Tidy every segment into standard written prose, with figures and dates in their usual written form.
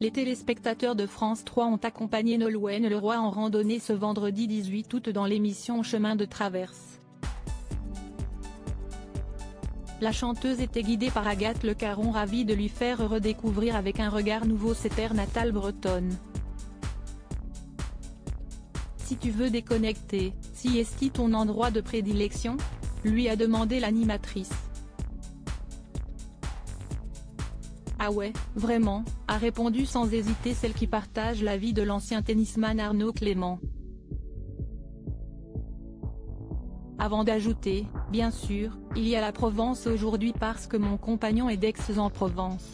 Les téléspectateurs de France 3 ont accompagné Nolwenn Leroy en randonnée ce vendredi 18 août dans l'émission Chemin de traverse. La chanteuse était guidée par Agathe Le Caron, ravie de lui faire redécouvrir avec un regard nouveau ses terres natales bretonnes. Si tu veux déconnecter, si est-ce ton endroit de prédilection ? Lui a demandé l'animatrice. Ah ouais, vraiment, a répondu sans hésiter celle qui partage la vie de l'ancien tennisman Arnaud Clément. Avant d'ajouter, bien sûr, il y a la Provence aujourd'hui parce que mon compagnon est d'Aix-en-Provence.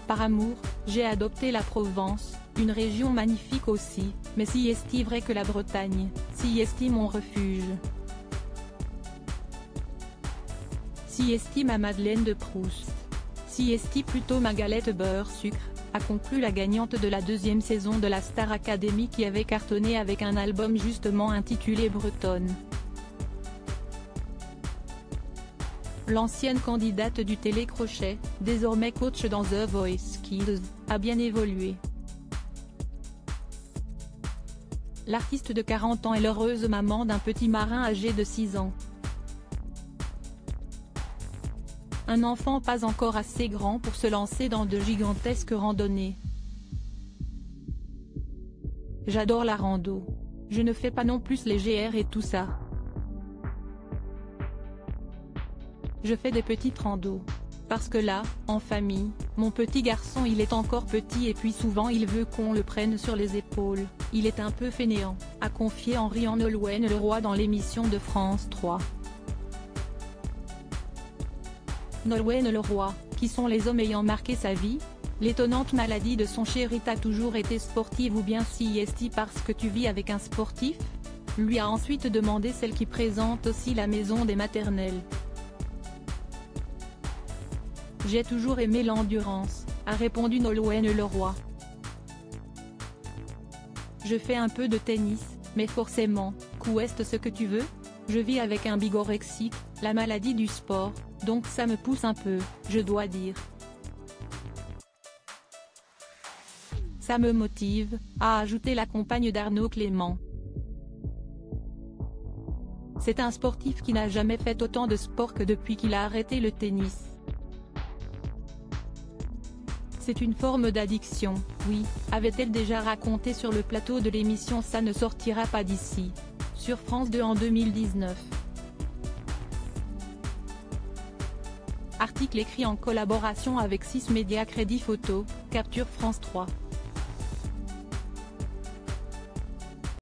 Par amour, j'ai adopté la Provence, une région magnifique aussi, mais si est-il vrai que la Bretagne, si est-il mon refuge. Si est-il ma Madeleine de Proust. Si est-il plutôt ma galette beurre-sucre, a conclu la gagnante de la deuxième saison de la Star Academy qui avait cartonné avec un album justement intitulé Bretonne. L'ancienne candidate du télécrochet, désormais coach dans The Voice Kids, a bien évolué. L'artiste de 40 ans est l'heureuse maman d'un petit marin âgé de 6 ans. Un enfant pas encore assez grand pour se lancer dans de gigantesques randonnées. J'adore la rando. Je ne fais pas non plus les GR et tout ça. Je fais des petites randos. Parce que là, en famille, mon petit garçon il est encore petit et puis souvent il veut qu'on le prenne sur les épaules, il est un peu fainéant, a confié en riant Nolwenn Leroy dans l'émission de France 3. Nolwenn Leroy, qui sont les hommes ayant marqué sa vie? L'étonnante maladie de son chéri t'a toujours été sportive ou bien si est-il parce que tu vis avec un sportif? Lui a ensuite demandé celle qui présente aussi la maison des maternelles. J'ai toujours aimé l'endurance, a répondu Nolwenn Leroy. Je fais un peu de tennis, mais forcément, qu'est-ce ce que tu veux? Je vis avec un bigorexique, la maladie du sport, donc ça me pousse un peu, je dois dire. Ça me motive, a ajouté la compagne d'Arnaud Clément. C'est un sportif qui n'a jamais fait autant de sport que depuis qu'il a arrêté le tennis. C'est une forme d'addiction, oui, avait-elle déjà raconté sur le plateau de l'émission Ça ne sortira pas d'ici, sur France 2 en 2019. Article écrit en collaboration avec 6 médias Crédit Photo, Capture France 3.